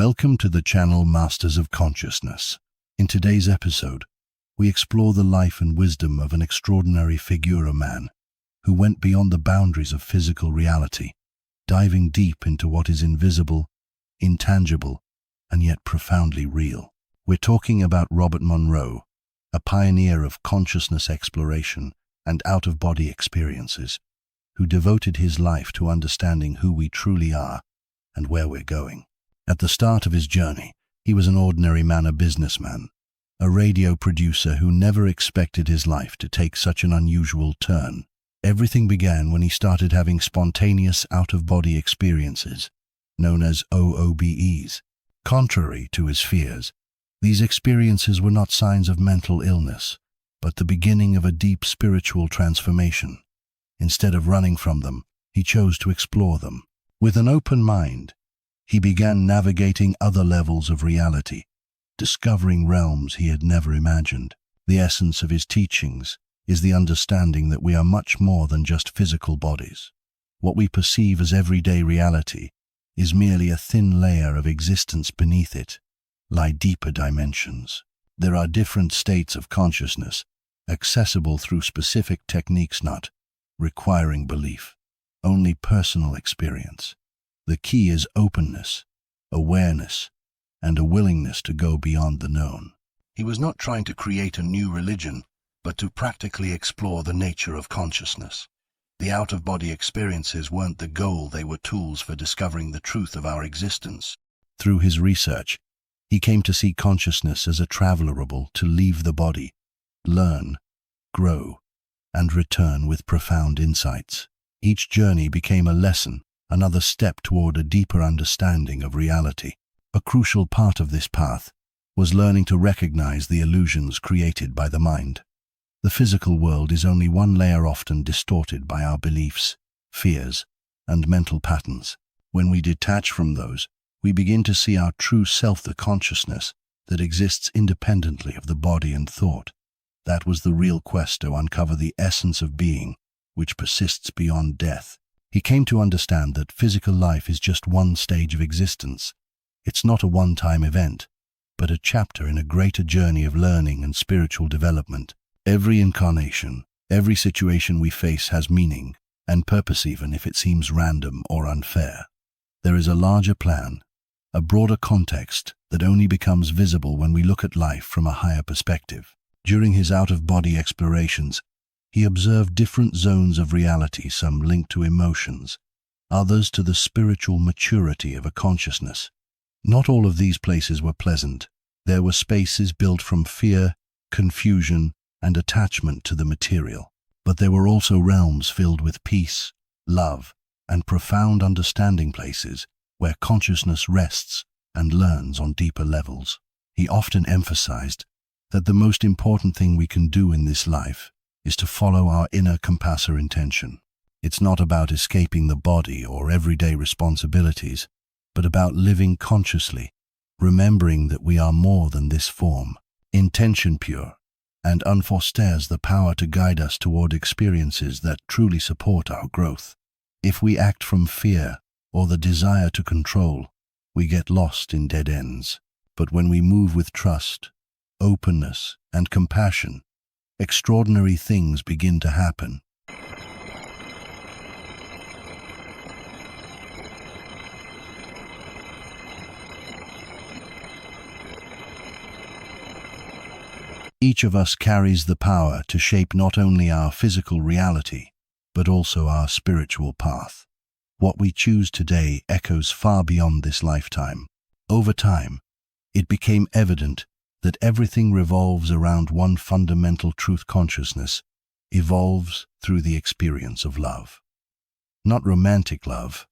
Welcome to the channel Masters of Consciousness. In today's episode, we explore the life and wisdom of an extraordinary figure, a man who went beyond the boundaries of physical reality, diving deep into what is invisible, intangible, and yet profoundly real. We're talking about Robert Monroe, a pioneer of consciousness exploration and out-of-body experiences, who devoted his life to understanding who we truly are and where we're going. At the start of his journey, he was an ordinary man, a businessman, a radio producer who never expected his life to take such an unusual turn. Everything began when he started having spontaneous out-of-body experiences, known as OBEs. Contrary to his fears, these experiences were not signs of mental illness, but the beginning of a deep spiritual transformation. Instead of running from them, he chose to explore them. With an open mind, he began navigating other levels of reality, discovering realms he had never imagined. The essence of his teachings is the understanding that we are much more than just physical bodies. What we perceive as everyday reality is merely a thin layer of existence. Beneath it lie deeper dimensions. There are different states of consciousness, accessible through specific techniques, not requiring belief, only personal experience. The key is openness, awareness, and a willingness to go beyond the known. He was not trying to create a new religion, but to practically explore the nature of consciousness. The out-of-body experiences weren't the goal, they were tools for discovering the truth of our existence. Through his research, he came to see consciousness as a traveler able to leave the body, learn, grow, and return with profound insights. Each journey became a lesson, another step toward a deeper understanding of reality. A crucial part of this path was learning to recognize the illusions created by the mind. The physical world is only one layer, often distorted by our beliefs, fears, and mental patterns. When we detach from those, we begin to see our true self, the consciousness that exists independently of the body and thought. That was the real quest, to uncover the essence of being, which persists beyond death. He came to understand that physical life is just one stage of existence. It's not a one-time event, but a chapter in a greater journey of learning and spiritual development. Every incarnation, every situation we face has meaning and purpose, even if it seems random or unfair. There is a larger plan, a broader context that only becomes visible when we look at life from a higher perspective. During his out-of-body explorations, he observed different zones of reality, some linked to emotions, others to the spiritual maturity of a consciousness. Not all of these places were pleasant. There were spaces built from fear, confusion, and attachment to the material. But there were also realms filled with peace, love, and profound understanding, places where consciousness rests and learns on deeper levels. He often emphasized that the most important thing we can do in this life is to follow our inner compass or intention. It's not about escaping the body or everyday responsibilities, but about living consciously, remembering that we are more than this form. Intention pure and unfosters the power to guide us toward experiences that truly support our growth. If we act from fear or the desire to control, we get lost in dead ends. But when we move with trust, openness, and compassion, extraordinary things begin to happen. Each of us carries the power to shape not only our physical reality, but also our spiritual path. What we choose today echoes far beyond this lifetime. Over time, it became evident that everything revolves around one fundamental truth: consciousness evolves through the experience of love. Not romantic love,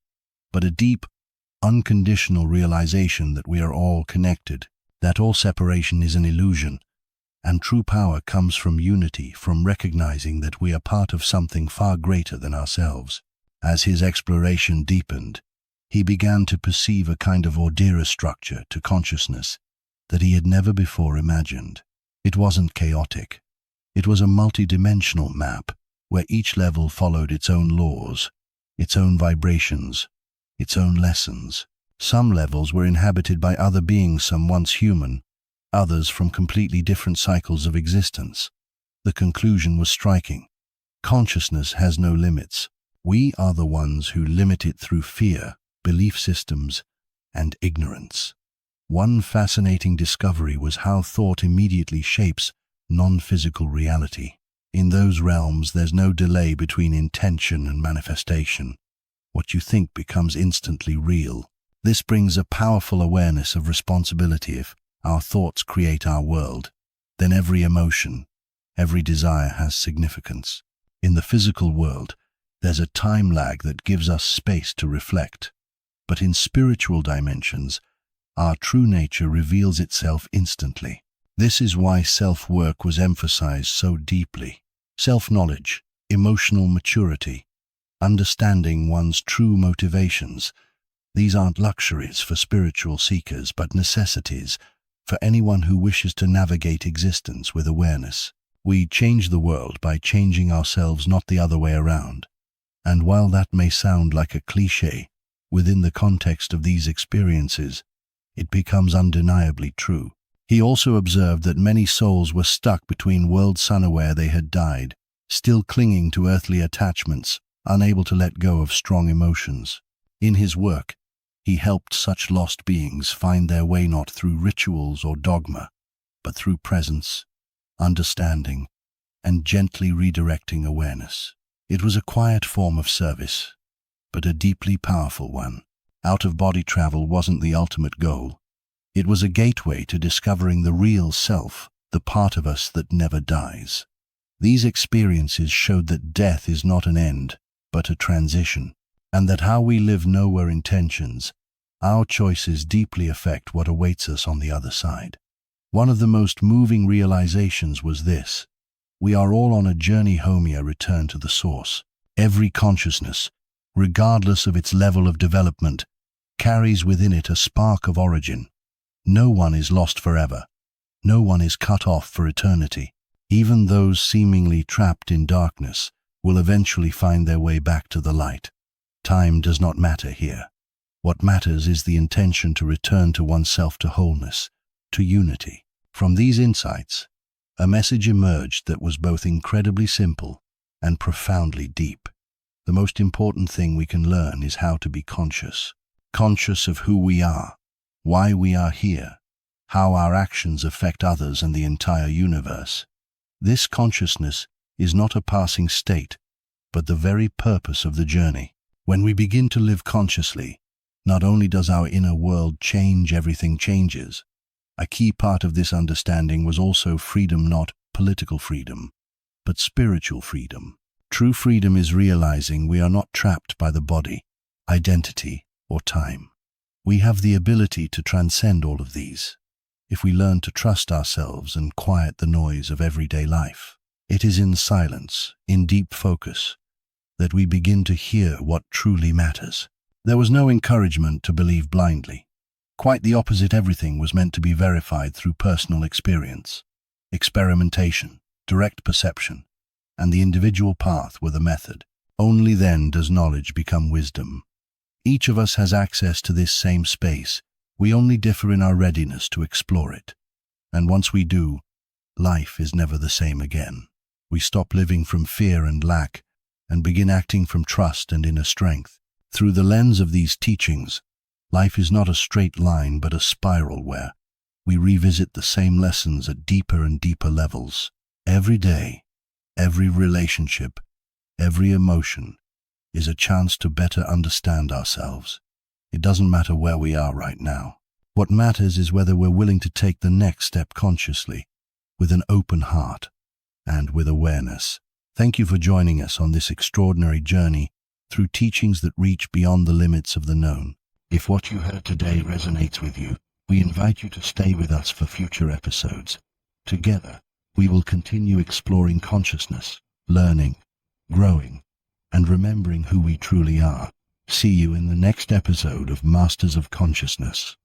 but a deep, unconditional realization that we are all connected, that all separation is an illusion, and true power comes from unity, from recognizing that we are part of something far greater than ourselves. As his exploration deepened, he began to perceive a kind of orderous structure to consciousness that he had never before imagined. It wasn't chaotic. It was a multi-dimensional map where each level followed its own laws, its own vibrations, its own lessons. Some levels were inhabited by other beings, some once human, others from completely different cycles of existence. The conclusion was striking. Consciousness has no limits. We are the ones who limit it through fear, belief systems, and ignorance. One fascinating discovery was how thought immediately shapes non-physical reality. In those realms, there's no delay between intention and manifestation. What you think becomes instantly real. This brings a powerful awareness of responsibility. If our thoughts create our world, then every emotion, every desire has significance. In the physical world, there's a time lag that gives us space to reflect. But in spiritual dimensions, our true nature reveals itself instantly. This is why self-work was emphasized so deeply. Self-knowledge, emotional maturity, understanding one's true motivations. These aren't luxuries for spiritual seekers, but necessities for anyone who wishes to navigate existence with awareness. We change the world by changing ourselves, not the other way around. And while that may sound like a cliché, within the context of these experiences, it becomes undeniably true. He also observed that many souls were stuck between worlds, unaware they had died, still clinging to earthly attachments, unable to let go of strong emotions. In his work, he helped such lost beings find their way not through rituals or dogma, but through presence, understanding, and gently redirecting awareness. It was a quiet form of service, but a deeply powerful one. Out-of-body travel wasn't the ultimate goal. It was a gateway to discovering the real self, the part of us that never dies. These experiences showed that death is not an end, but a transition, and that how we live our intentions, our choices deeply affect what awaits us on the other side. One of the most moving realizations was this: we are all on a journey home, a return to the source. Every consciousness, regardless of its level of development, carries within it a spark of origin. No one is lost forever. No one is cut off for eternity. Even those seemingly trapped in darkness will eventually find their way back to the light. Time does not matter here. What matters is the intention to return to oneself, to wholeness, to unity. From these insights, a message emerged that was both incredibly simple and profoundly deep. The most important thing we can learn is how to be conscious. Conscious of who we are, why we are here, how our actions affect others and the entire universe. This consciousness is not a passing state, but the very purpose of the journey. When we begin to live consciously, not only does our inner world change, everything changes. A key part of this understanding was also freedom, not political freedom, but spiritual freedom. True freedom is realizing we are not trapped by the body, identity, or time. We have the ability to transcend all of these if we learn to trust ourselves and quiet the noise of everyday life. It is in silence, in deep focus, that we begin to hear what truly matters. There was no encouragement to believe blindly. Quite the opposite, everything was meant to be verified through personal experience. Experimentation, direct perception, and the individual path were the method. Only then does knowledge become wisdom. Each of us has access to this same space. We only differ in our readiness to explore it. And once we do, life is never the same again. We stop living from fear and lack and begin acting from trust and inner strength. Through the lens of these teachings, life is not a straight line but a spiral where we revisit the same lessons at deeper and deeper levels. Every day, every relationship, every emotion is a chance to better understand ourselves. It doesn't matter where we are right now. What matters is whether we're willing to take the next step consciously, with an open heart, and with awareness. Thank you for joining us on this extraordinary journey through teachings that reach beyond the limits of the known. If what you heard today resonates with you, we invite you to stay with us for future episodes. Together, we will continue exploring consciousness, learning, growing, and remembering who we truly are. See you in the next episode of Masters of Consciousness.